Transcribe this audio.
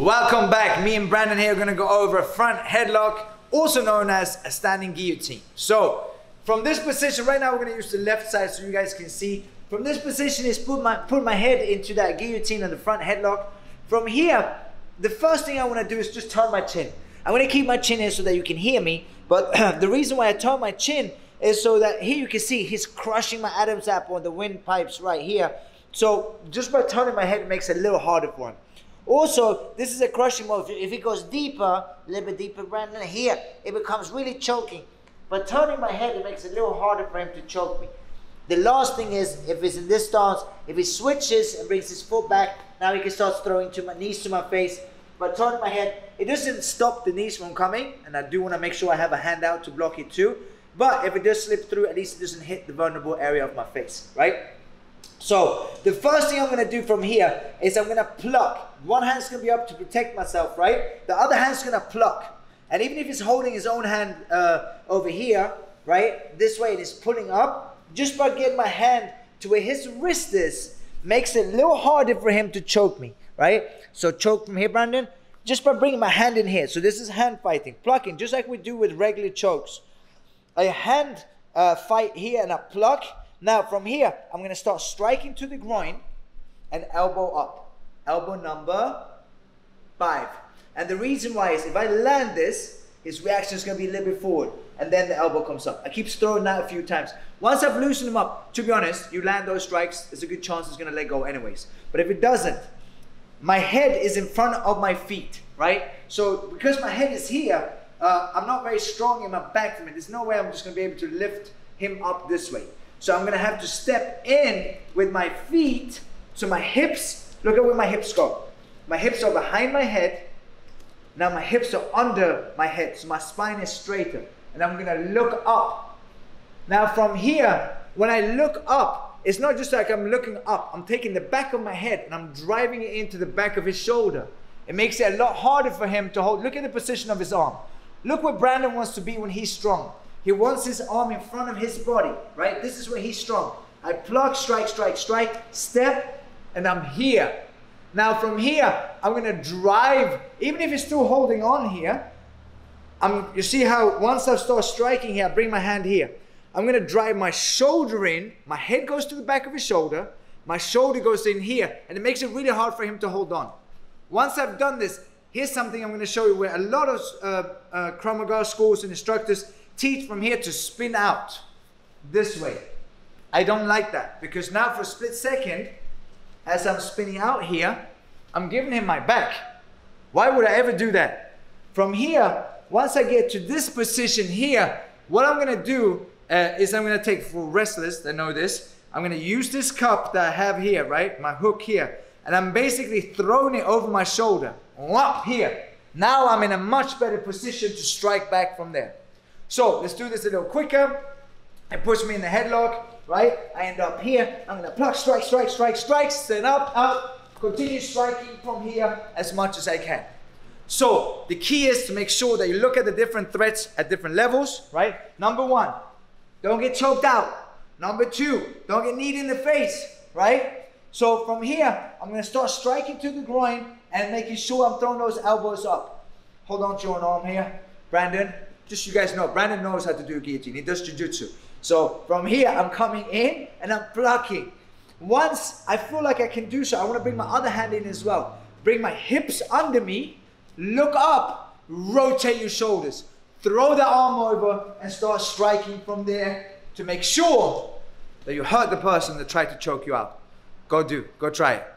Welcome back. Me and Brandon here are going to go over a front headlock, also known as a standing guillotine. So from this position, right now we're going to use the left side so you guys can see. From this position is put my head into that guillotine on the front headlock. From here, the first thing I want to do is just turn my chin. I'm going to keep my chin in so that you can hear me. But the reason why I turn my chin is so that here you can see he's crushing my Adam's apple on the windpipes right here. So just by turning my head, it makes it a little harder for him. Also, this is a crushing mode. If it goes deeper, a little bit deeper, Brandon, here, it becomes really choking. But turning my head, it makes it a little harder for him to choke me. The last thing is, if it's in this stance, if he switches and brings his foot back, now he can start throwing to my knees to my face. But turning my head, it doesn't stop the knees from coming, and I do want to make sure I have a hand out to block it too. But if it does slip through, at least it doesn't hit the vulnerable area of my face, right? So the first thing I'm going to do from here is I'm going to pluck. One hand's going to be up to protect myself, right? The other hand's going to pluck. And even if he's holding his own hand over here, right, this way, and he's pulling up, just by getting my hand to where his wrist is, makes it a little harder for him to choke me, right? So choke from here, Brandon, just by bringing my hand in here. So this is hand fighting, plucking, just like we do with regular chokes. A hand fight here and a pluck. Now from here, I'm going to start striking to the groin and elbow up. Elbow number 5. And the reason why is if I land this, his reaction is going to be a little bit forward. And then the elbow comes up. I keep throwing that a few times. Once I've loosened him up, to be honest, you land those strikes, there's a good chance it's going to let go anyways. But if it doesn't, my head is in front of my feet, right? So because my head is here, I'm not very strong in my back from it. There's no way I'm just going to be able to lift him up this way. So I'm going to have to step in with my feet. So my hips, look at where my hips go. My hips are behind my head. Now my hips are under my head. So my spine is straighter. And I'm going to look up. Now from here, when I look up, it's not just like I'm looking up. I'm taking the back of my head and I'm driving it into the back of his shoulder. It makes it a lot harder for him to hold. Look at the position of his arm. Look where Brandon wants to be when he's strong. He wants his arm in front of his body, right? This is where he's strong. I pluck, strike, strike, strike, step, and I'm here. Now from here, I'm gonna drive, even if he's still holding on here, you see how once I start striking here, I bring my hand here. I'm gonna drive my shoulder in, my head goes to the back of his shoulder, my shoulder goes in here, and it makes it really hard for him to hold on. Once I've done this, here's something I'm gonna show you where a lot of Krav Maga schools and instructors teach from here to spin out this way. I don't like that because now for a split second, as I'm spinning out here, I'm giving him my back. Why would I ever do that? From here, once I get to this position here, what I'm gonna do is I'm gonna take, for wrestlers that know this, I'm gonna use this cup that I have here, right? My hook here. And I'm basically throwing it over my shoulder, up here. Now I'm in a much better position to strike back from there. So let's do this a little quicker. It puts me in the headlock, right? I end up here. I'm gonna pluck, strike, strike, strike, strike, stand up, out, continue striking from here as much as I can. So the key is to make sure that you look at the different threats at different levels, right? Number 1, don't get choked out. Number 2, don't get kneed in the face, right? So from here, I'm gonna start striking to the groin and making sure I'm throwing those elbows up. Hold on to your arm here, Brandon. Just so you guys know, Brandon knows how to do guillotine. He does jiu-jitsu. So from here, I'm coming in and I'm plucking. Once I feel like I can do so, I want to bring my other hand in as well. Bring my hips under me, look up, rotate your shoulders. Throw the arm over and start striking from there to make sure that you hurt the person that tried to choke you out. Go try it.